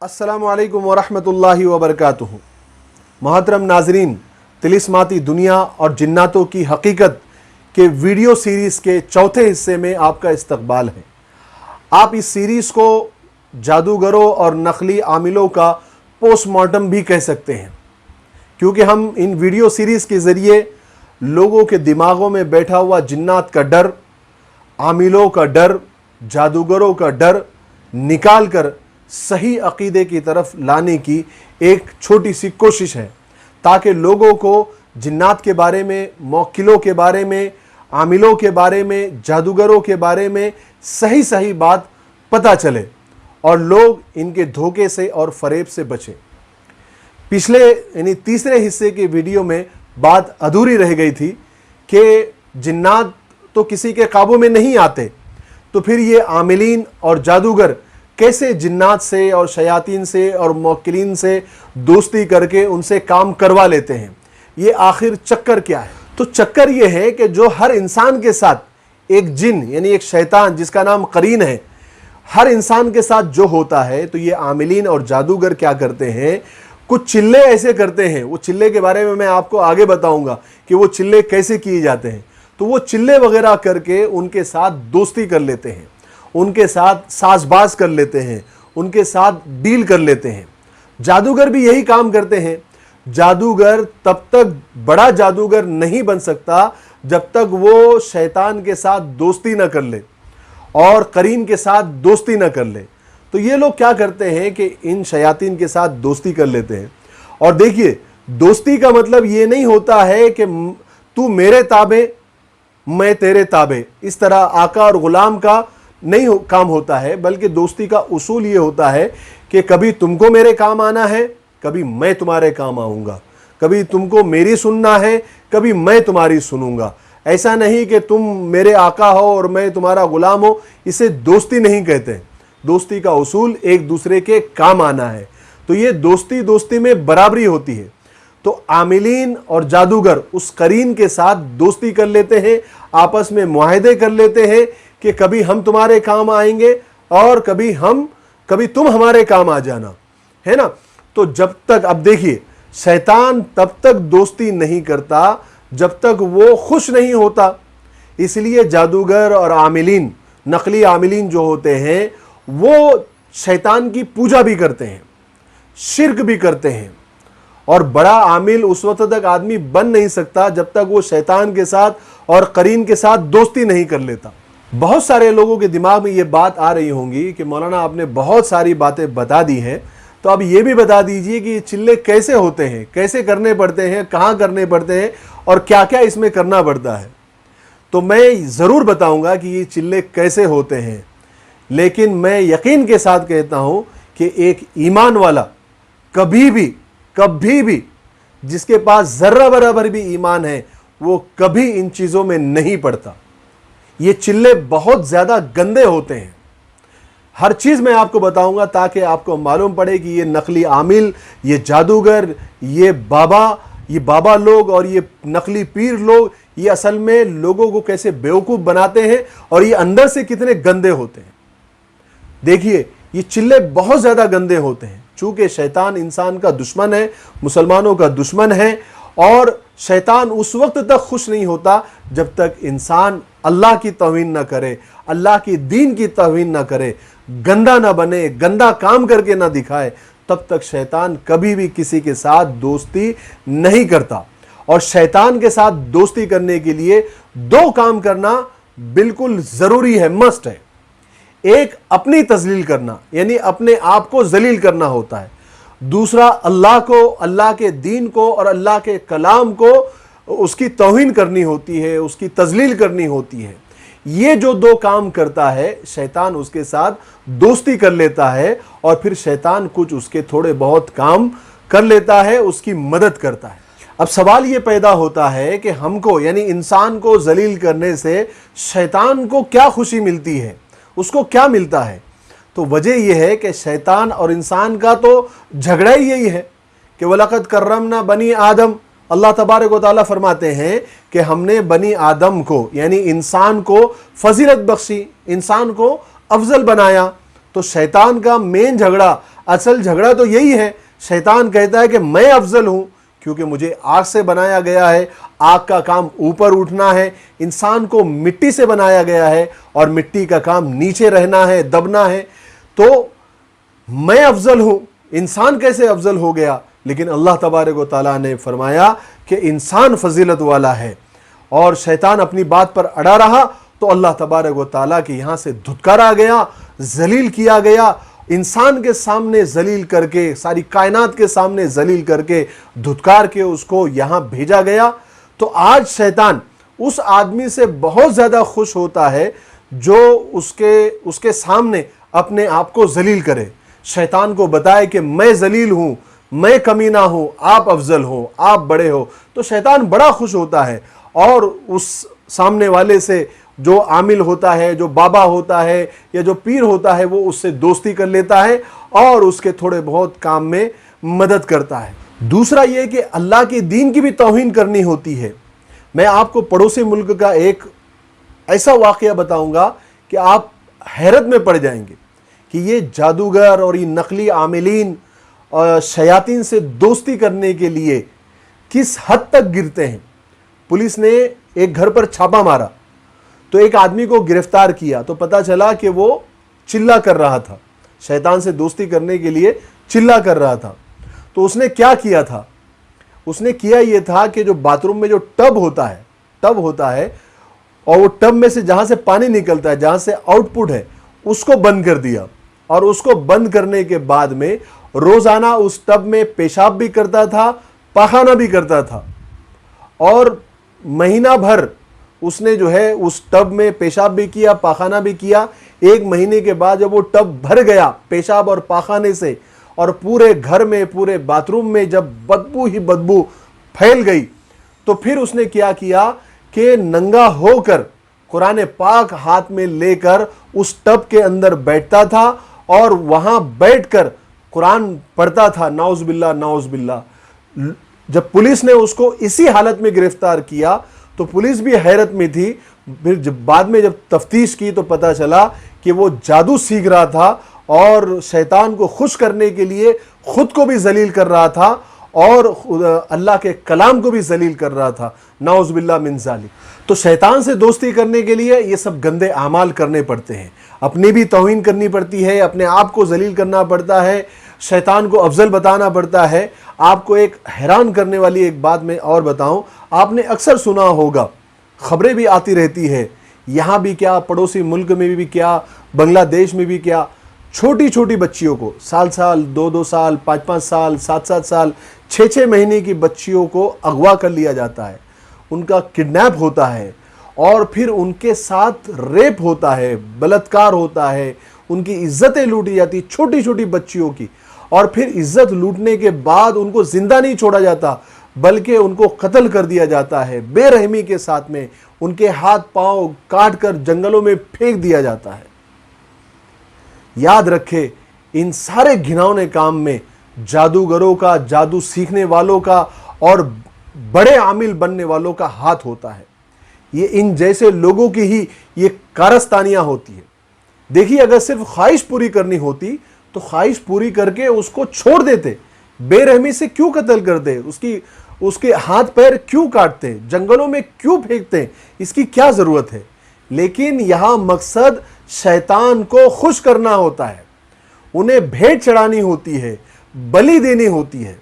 अस्सलामु अलैकुम वरहमतुल्लाहि वबरकातुहू। मोहतरम नाजरीन, तिलिस्माती दुनिया और जिन्नातों की हकीकत के वीडियो सीरीज़ के चौथे हिस्से में आपका इस्तकबाल है। आप इस सीरीज़ को जादूगरों और नकली आमिलों का पोस्टमार्टम भी कह सकते हैं, क्योंकि हम इन वीडियो सीरीज़ के ज़रिए लोगों के दिमागों में बैठा हुआ जिन्नात का डर, आमिलों का डर, जादूगरों का डर निकाल कर सही अकीदे की तरफ लाने की एक छोटी सी कोशिश है, ताकि लोगों को जिन्नात के बारे में, मौक्किलों के बारे में, आमिलों के बारे में, जादूगरों के बारे में सही सही बात पता चले और लोग इनके धोखे से और फरेब से बचें। पिछले यानी तीसरे हिस्से के वीडियो में बात अधूरी रह गई थी कि जिन्नात तो किसी के काबू में नहीं आते, तो फिर ये आमिलीन और जादूगर कैसे जिन्नात से और शयातीन से और मौक्किलीन से दोस्ती करके उनसे काम करवा लेते हैं। ये आखिर चक्कर क्या है? तो चक्कर ये है कि जो हर इंसान के साथ एक जिन यानी एक शैतान जिसका नाम करीन है, हर इंसान के साथ जो होता है, तो ये आमिलीन और जादूगर क्या करते हैं, कुछ चिल्ले ऐसे करते हैं। वो चिल्ले के बारे में मैं आपको आगे बताऊंगा कि वो चिल्ले कैसे किए जाते हैं। तो वो चिल्ले वगैरह करके उनके साथ दोस्ती कर लेते हैं, उनके साथ साजबाज कर लेते हैं, उनके साथ डील कर लेते हैं। जादूगर भी यही काम करते हैं। जादूगर तब तक बड़ा जादूगर नहीं बन सकता जब तक वो शैतान के साथ दोस्ती ना कर ले और करीन के साथ दोस्ती ना कर ले। तो ये लोग क्या करते हैं कि इन शयातीन के साथ दोस्ती कर लेते हैं। और देखिए, दोस्ती का मतलब ये नहीं होता है कि तू मेरे ताबे मैं तेरे ताबे, इस तरह आका और गुलाम का नहीं काम होता है, बल्कि दोस्ती का उसूल ये होता है कि कभी तुमको मेरे काम आना है, कभी मैं तुम्हारे काम आऊँगा, कभी तुमको मेरी सुनना है, कभी मैं तुम्हारी सुनूंगा। ऐसा नहीं कि तुम मेरे आका हो और मैं तुम्हारा गुलाम हो, इसे दोस्ती नहीं कहते। दोस्ती का उसूल एक दूसरे के काम आना है। तो ये दोस्ती में बराबरी होती है। तो आमिलीन और जादूगर उस करीन के साथ दोस्ती कर लेते हैं, आपस में मुआहदे कर लेते हैं कि कभी हम तुम्हारे काम आएंगे और कभी तुम हमारे काम आ जाना, है ना। तो जब तक, अब देखिए, शैतान तब तक दोस्ती नहीं करता जब तक वो खुश नहीं होता। इसलिए जादूगर और आमिलीन, नकली आमिलीन जो होते हैं, वो शैतान की पूजा भी करते हैं, शिर्क भी करते हैं। और बड़ा आमिल उस वक्त तक आदमी बन नहीं सकता जब तक वो शैतान के साथ और करीन के साथ दोस्ती नहीं कर लेता। बहुत सारे लोगों के दिमाग में ये बात आ रही होंगी कि मौलाना आपने बहुत सारी बातें बता दी हैं, तो अब ये भी बता दीजिए कि ये चिल्ले कैसे होते हैं, कैसे करने पड़ते हैं, कहाँ करने पड़ते हैं और क्या क्या इसमें करना पड़ता है। तो मैं ज़रूर बताऊंगा कि ये चिल्ले कैसे होते हैं, लेकिन मैं यकीन के साथ कहता हूँ कि एक ईमान वाला कभी भी जिसके पास ज़र्रा बराबर भी ईमान है, वो कभी इन चीज़ों में नहीं पड़ता। ये चिल्ले बहुत ज़्यादा गंदे होते हैं। हर चीज़ मैं आपको बताऊंगा ताकि आपको मालूम पड़े कि ये नकली आमिल, ये जादूगर, ये बाबा लोग और ये नकली पीर लोग, ये असल में लोगों को कैसे बेवकूफ़ बनाते हैं और ये अंदर से कितने गंदे होते हैं। देखिए, ये चिल्ले बहुत ज़्यादा गंदे होते हैं। चूँकि शैतान इंसान का दुश्मन है, मुसलमानों का दुश्मन है, और शैतान उस वक्त तक खुश नहीं होता जब तक इंसान अल्लाह की तौहीन ना करे, अल्लाह की दीन की तौहीन ना करे, गंदा ना बने, गंदा काम करके ना दिखाए, तब तक शैतान कभी भी किसी के साथ दोस्ती नहीं करता। और शैतान के साथ दोस्ती करने के लिए दो काम करना बिल्कुल ज़रूरी है, मस्ट है। एक, अपनी तज़लील करना, यानी अपने आप को जलील करना होता है। दूसरा, अल्लाह को, अल्लाह के दीन को और अल्लाह के कलाम को, उसकी तौहीन करनी होती है, उसकी तज़लील करनी होती है। ये जो दो काम करता है, शैतान उसके साथ दोस्ती कर लेता है और फिर शैतान कुछ उसके थोड़े बहुत काम कर लेता है, उसकी मदद करता है। अब सवाल ये पैदा होता है कि हमको, यानी इंसान को जलील करने से शैतान को क्या खुशी मिलती है, उसको क्या मिलता है? तो वजह यह है कि शैतान और इंसान का तो झगड़ा ही यही है कि वलक़द कर्रमना बनी आदम। अल्लाह तबारक व तआला फरमाते हैं कि हमने बनी आदम को, यानी इंसान को फजीलत बख्शी, इंसान को अफजल बनाया। तो शैतान का मेन झगड़ा اصل جھگڑا تو یہی ہے، شیطان کہتا ہے کہ میں افضل ہوں کیونکہ مجھے آگ سے بنایا گیا ہے، آگ کا کام اوپر اٹھنا ہے، انسان کو مٹی سے بنایا گیا ہے اور مٹی کا کام نیچے رہنا ہے، دبنا ہے، تو میں افضل ہوں۔ انسان کیسے افضل ہو گیا؟ لیکن اللہ تبارک و تعالیٰ نے فرمایا کہ انسان فضیلت والا ہے، اور شیطان اپنی بات پر اڑا رہا تو اللہ تبارک و تعالیٰ کے یہاں سے دھتکارا گیا، ذلیل کیا گیا، انسان کے سامنے ذلیل کر کے، ساری کائنات کے سامنے ذلیل کر کے، دھتکار کے اس کو یہاں بھیجا گیا۔ تو آج شیطان اس آدمی سے بہت زیادہ خوش ہوتا ہے جو اس کے سامنے اپنے آپ کو ذلیل کرے، شیطان کو بتائے کہ میں ذلیل ہوں، میں کمینہ ہوں، آپ افضل ہو، آپ بڑے ہو، تو شیطان بڑا خوش ہوتا ہے، اور اس سامنے والے سے جو عامل ہوتا ہے، جو بابا ہوتا ہے یا جو پیر ہوتا ہے، وہ اس سے دوستی کر لیتا ہے اور اس کے تھوڑے بہت کام میں مدد کرتا ہے۔ دوسرا یہ کہ اللہ کے دین کی بھی توہین کرنی ہوتی ہے۔ میں آپ کو پڑوسی ملک کا ایک ایسا واقعہ بتاؤں گا کہ آپ حیرت میں پڑ جائیں گے کہ یہ جادوگر اور یہ نقلی عاملین شیاطین سے دوستی کرنے کے لیے کس حد تک گرتے ہیں۔ پولیس نے ایک گھر پر چھاپا مارا تو ایک آدمی کو گرفتار کیا تو پتا چلا کہ وہ چلا کر رہا تھا، شیطان سے دوستی کرنے کے لیے چلا کر رہا تھا۔ تو اس نے کیا کیا تھا؟ اس نے کیا یہ تھا کہ جو باتھ روم میں جو ٹب ہوتا ہے اور وہ ٹب میں سے جہاں سے پانی نکلتا ہے، جہاں سے آؤٹ پٹ ہے، اس کو بند کر دیا، اور اس کو بند کرنے کے بعد میں روزانہ اس ٹب میں پیشاب بھی کرتا تھا، پاخانہ بھی کرتا تھا، اور مہینہ بھر اس نے جو ہے اس ٹب میں پیشاب بھی کیا، پاخانہ بھی کیا۔ ایک مہینے کے بعد جب وہ ٹب بھر گیا پیشاب اور پاخانے سے، اور پورے گھر میں، پورے باتھ روم میں جب بدبو ہی بدبو پھیل گئی، تو پھر اس نے کیا کیا کہ ننگا ہو کر قرآن پاک ہاتھ میں لے کر اس ٹب کے اندر بیٹھتا تھا اور وہاں بیٹھ کر قرآن پڑھتا تھا۔ نعوذ باللہ، نعوذ باللہ۔ جب پولیس نے اس کو اسی حالت میں گرفتار کیا تو پولیس بھی حیرت میں تھی۔ پھر بعد میں جب تفتیش کی تو پتا چلا کہ وہ جادو سیکھ رہا تھا اور شیطان کو خوش کرنے کے لیے خود کو بھی ذلیل کر رہا تھا اور اللہ کے کلام کو بھی ذلیل کر رہا تھا۔ نعوذ باللہ من ذالک۔ تو شیطان سے دوستی کرنے کے لیے یہ سب گندے اعمال کرنے پڑتے ہیں، اپنی بھی توہین کرنی پڑتی ہے، اپنے آپ کو ذلیل کرنا پڑتا ہے، شیطان کو افضل بتانا پڑتا ہے۔ آپ کو ایک حیران کرنے والی ایک بات میں اور بتاؤں، آپ نے اکثر سنا ہوگا، خبریں بھی آتی رہتی ہے، یہاں بھی کیا، پڑوسی ملک میں بھی کیا، بنگلہ دیش میں بھی کیا، چھوٹی چھوٹی بچیوں کو، سال 2 سال، 5 سال، 7 سال، 6 مہینے کی بچیوں کو اغوا کر لیا جاتا ہے، ان کا کڈنیپ ہوتا ہے، اور پھر ان کے ساتھ ریپ ہوتا ہے، بلاತ್ಕಾರ ہوتا ہے، ان کی عزتیں لوٹی جاتی، چھوٹی چھوٹی بچیوں کی، اور پھر عزت لوٹنے کے بعد ان کو زندہ نہیں چھوڑا جاتا بلکہ ان کو قتل کر دیا جاتا ہے، بے رحمی کے ساتھ میں ان کے ہاتھ پاؤں کاٹ کر جنگلوں میں پھینک دیا جاتا ہے۔ یاد رکھے، ان سارے گھناؤنے کام میں جادوگروں کا، جادو سیکھنے والوں کا اور بڑے عامل بننے والوں کا ہاتھ ہوتا ہے۔ یہ ان جیسے لوگوں کی ہی یہ کارستانیاں ہوتی ہیں۔ دیکھیے، اگر صرف خواہش پوری کرنی ہوتی تو خواہش پوری کر کے اس کو چھوڑ دیتے، بے رحمی سے کیوں قتل کرتے، اس کے ہاتھ پیر کیوں کاٹتے، جنگلوں میں کیوں پھینکتے، اس کی کیا ضرورت ہے؟ لیکن یہاں مقصد شیطان کو خوش کرنا ہوتا ہے، انہیں بھیٹ چڑھانی ہوتی ہے، بلی دینی ہوتی ہے۔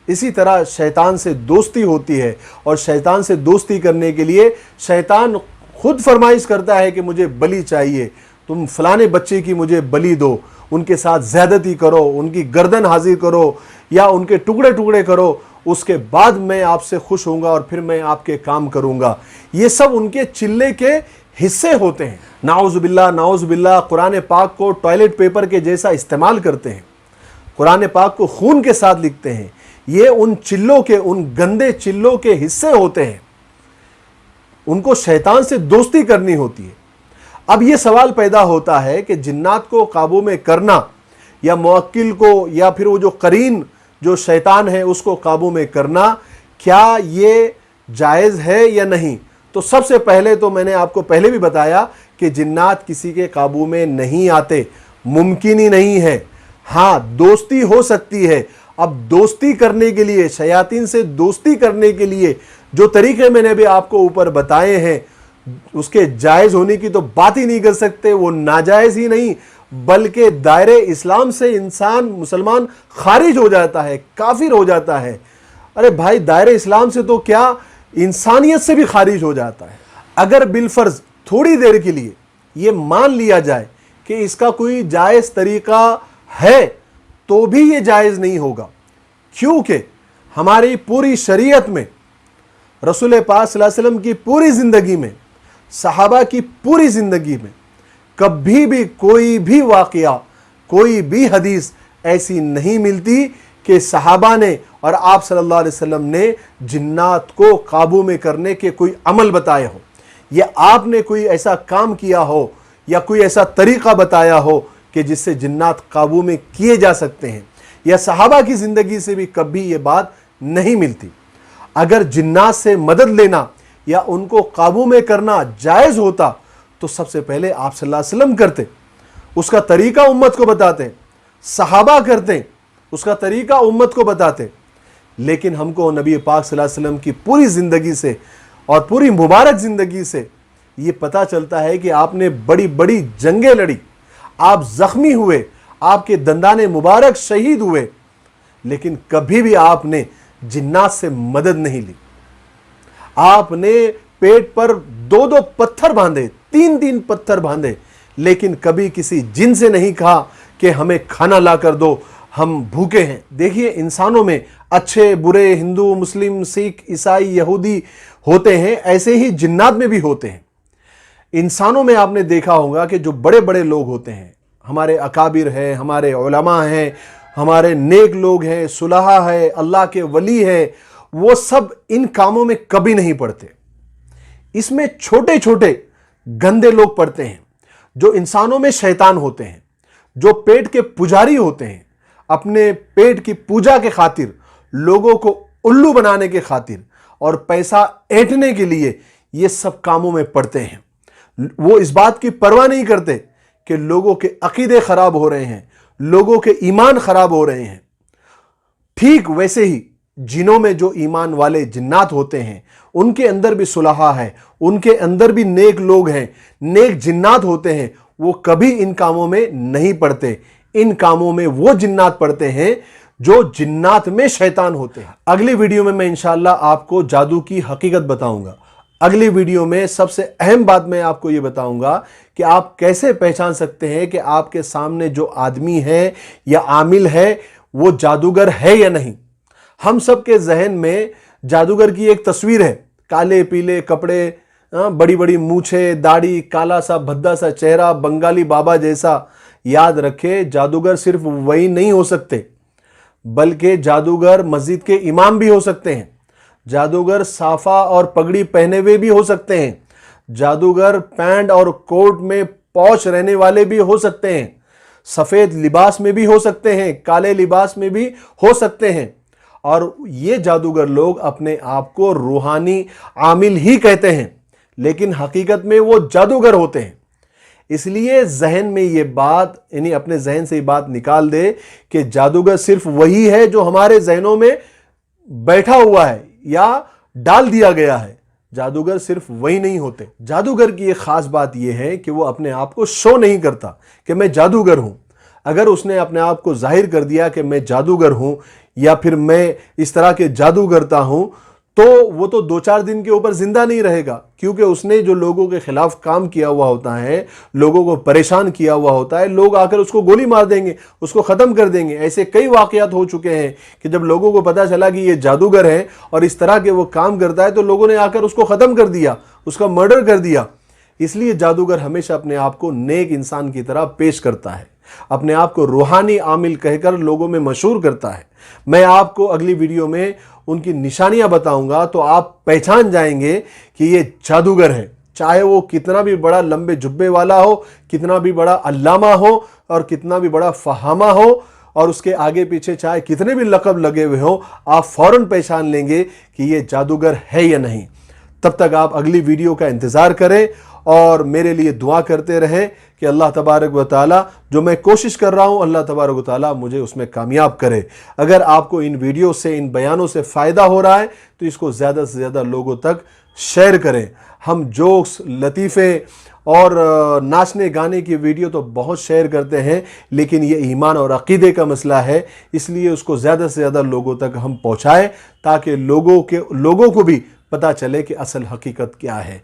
اسی طرح شیطان سے دوستی ہوتی ہے، اور شیطان سے دوستی کرنے کے لیے شیطان خود فرمائش کرتا ہے کہ مجھے بلی چاہیے، تم فلانے بچے کی مجھے بلی دو، ان کے ساتھ زیادتی کرو، ان کی گردن حاضر کرو یا ان کے ٹکڑے ٹکڑے کرو، اس کے بعد میں آپ سے خوش ہوں گا اور پھر میں آپ کے کام کروں گا۔ یہ سب ان کے چلے کے حصے ہوتے ہیں۔ نعوذ باللہ، نعوذ باللہ۔ قرآن پاک کو ٹوائلٹ پیپر کے جیسا استعمال کرتے ہیں، قرآن پاک کو خون کے ساتھ لکھتے ہیں۔ یہ ان چلوں کے، ان گندے چلوں کے حصے ہوتے ہیں، ان کو شیطان سے دوستی کرنی ہوتی ہے۔ اب یہ سوال پیدا ہوتا ہے کہ جنات کو قابو میں کرنا یا موکل کو یا پھر وہ جو قرین جو شیطان ہے اس کو قابو میں کرنا، کیا یہ جائز ہے یا نہیں؟ تو سب سے پہلے تو میں نے آپ کو پہلے بھی بتایا کہ جنات کسی کے قابو میں نہیں آتے، ممکن ہی نہیں ہے۔ हाँ, दोस्ती हो सकती है। अब दोस्ती करने के लिए, शयातीन से दोस्ती करने के लिए जो तरीके मैंने भी आपको ऊपर बताए हैं, उसके जायज़ होने की तो बात ही नहीं कर सकते। वो नाजायज़ ही नहीं बल्कि दायरे इस्लाम से इंसान, मुसलमान खारिज हो जाता है, काफिर हो जाता है। अरे भाई, दायरे इस्लाम से तो क्या, इंसानियत से भी खारिज हो जाता है। अगर बिलफर्ज थोड़ी देर के लिए ये मान लिया जाए कि इसका कोई जायज़ तरीका है, तो भी ये जायज़ नहीं होगा, क्योंकि हमारी पूरी शरीयत में, रसूल पाक सल्लल्लाहु अलैहि वसल्लम की पूरी ज़िंदगी में, सहाबा की पूरी ज़िंदगी में कभी भी कोई भी वाक़या, कोई भी हदीस ऐसी नहीं मिलती कि सहाबा ने और आप सल्लल्लाहु अलैहि वसल्लम ने जिन्नात को काबू में करने के कोई अमल बताए हो, या आपने कोई ऐसा काम किया हो या कोई ऐसा तरीक़ा बताया हो कि जिससे जिन्नात काबू में किए जा सकते हैं, या सहाबा की ज़िंदगी से भी कभी ये बात नहीं मिलती। अगर जिन्नात से मदद लेना या उनको काबू में करना जायज़ होता तो सबसे पहले आप सल्लल्लाहु अलैहि वसल्लम करते, उसका तरीका उम्मत को बताते, सहाबा करते, उसका तरीका उम्मत को बताते। लेकिन हमको नबी पाक सल्लल्लाहु अलैहि वसल्लम की पूरी ज़िंदगी से और पूरी मुबारक ज़िंदगी से ये पता चलता है कि आपने बड़ी बड़ी जंगें लड़ी, आप ज़ख्मी हुए, आपके दंदाने मुबारक शहीद हुए, लेकिन कभी भी आपने जिन्नात से मदद नहीं ली। आपने पेट पर 2-2 पत्थर बांधे, 3-3 पत्थर बांधे, लेकिन कभी किसी जिन से नहीं कहा कि हमें खाना ला कर दो, हम भूखे हैं। देखिए, इंसानों में अच्छे बुरे, हिंदू, मुस्लिम, सिख, ईसाई, यहूदी होते हैं, ऐसे ही जिन्नात में भी होते हैं। इंसानों में आपने देखा होगा कि जो बड़े बड़े लोग होते हैं, हमारे अकाबिर हैं, हमारे उलमा हैं, हमारे नेक लोग हैं, सुलहा है, अल्लाह के वली है, वो सब इन कामों में कभी नहीं पड़ते। इसमें छोटे छोटे गंदे लोग पड़ते हैं, जो इंसानों में शैतान होते हैं, जो पेट के पुजारी होते हैं, अपने पेट की पूजा के खातिर, लोगों को उल्लू बनाने के खातिर और पैसा ऐंठने के लिए ये सब कामों में पड़ते हैं। वो इस बात की परवाह नहीं करते कि लोगों के अकीदे खराब हो रहे हैं, लोगों के ईमान खराब हो रहे हैं। ठीक वैसे ही जिनों में जो ईमान वाले जिन्नात होते हैं, उनके अंदर भी सुलहा है, उनके अंदर भी नेक लोग हैं, नेक जिन्नात होते हैं। वो कभी इन कामों में नहीं पड़ते। इन कामों में वो जिन्नात पड़ते हैं जो जिन्नात में शैतान होते हैं। अगली वीडियो में मैं इंशाअल्लाह आपको जादू की हकीकत बताऊंगा। अगली वीडियो में सबसे अहम बात मैं आपको ये बताऊंगा कि आप कैसे पहचान सकते हैं कि आपके सामने जो आदमी है या आमिल है वो जादूगर है या नहीं। हम सब के जहन में जादूगर की एक तस्वीर है, काले पीले कपड़े, बड़ी बड़ी मूछें, दाढ़ी, काला सा भद्दा सा चेहरा, बंगाली बाबा जैसा। याद रखे, जादूगर सिर्फ वही नहीं हो सकते, बल्कि जादूगर मस्जिद के इमाम भी हो सकते हैं, जादूगर साफा और पगड़ी पहने हुए भी हो सकते हैं, जादूगर पैंट और कोट में पौच रहने वाले भी हो सकते हैं, सफ़ेद लिबास में भी हो सकते हैं, काले लिबास में भी हो सकते हैं। और ये जादूगर लोग अपने आप को रूहानी आमिल ही कहते हैं, लेकिन हकीकत में वो जादूगर होते हैं। इसलिए जहन में ये बात, यानी अपने जहन से ये बात निकाल दे कि जादूगर सिर्फ वही है जो हमारे जहनों में बैठा हुआ है या डाल दिया गया है। जादूगर सिर्फ वही नहीं होते। जादूगर की एक खास बात यह है कि वो अपने आप को शो नहीं करता कि मैं जादूगर हूं। अगर उसने अपने आप को जाहिर कर दिया कि मैं जादूगर हूं या फिर मैं इस तरह के जादू करता हूं, तो वो तो 2-4 दिन के ऊपर जिंदा नहीं रहेगा, क्योंकि उसने जो लोगों के खिलाफ काम किया हुआ होता है, लोगों को परेशान किया हुआ होता है, लोग आकर उसको गोली मार देंगे, उसको ख़त्म कर देंगे। ऐसे कई वाक़यात हो चुके हैं कि जब लोगों को पता चला कि ये जादूगर है और इस तरह के वो काम करता है, तो लोगों ने आकर उसको ख़त्म कर दिया, उसका मर्डर कर दिया। इसलिए जादूगर हमेशा अपने आप को नेक इंसान की तरह पेश करता है, अपने आप को रूहानी आमिल कहकर लोगों में मशहूर करता है। मैं आपको अगली वीडियो में उनकी निशानियां बताऊंगा, तो आप पहचान जाएंगे कि ये जादूगर है। चाहे वो कितना भी बड़ा लंबे जुब्बे वाला हो, कितना भी बड़ा अल्लामा हो और कितना भी बड़ा फहामा हो, और उसके आगे पीछे चाहे कितने भी लक़ब लगे हुए हो, आप फौरन पहचान लेंगे कि ये जादूगर है या नहीं। تب تک آپ اگلی ویڈیو کا انتظار کریں اور میرے لیے دعا کرتے رہیں کہ اللہ تبارک و تعالیٰ جو میں کوشش کر رہا ہوں اللہ تبارک و تعالیٰ مجھے اس میں کامیاب کرے۔ اگر آپ کو ان ویڈیو سے ان بیانوں سے فائدہ ہو رہا ہے تو اس کو زیادہ سے زیادہ لوگوں تک شیئر کریں۔ ہم جوکس، لطیفے اور ناچنے گانے کی ویڈیو تو بہت شیئر کرتے ہیں، لیکن یہ ایمان اور عقیدے کا مسئلہ ہے، اس لیے اس کو زیادہ سے زیادہ لوگوں تک ہم پہنچائیں تاکہ لوگوں کو بھی پتہ چلے کہ اصل حقیقت کیا ہے۔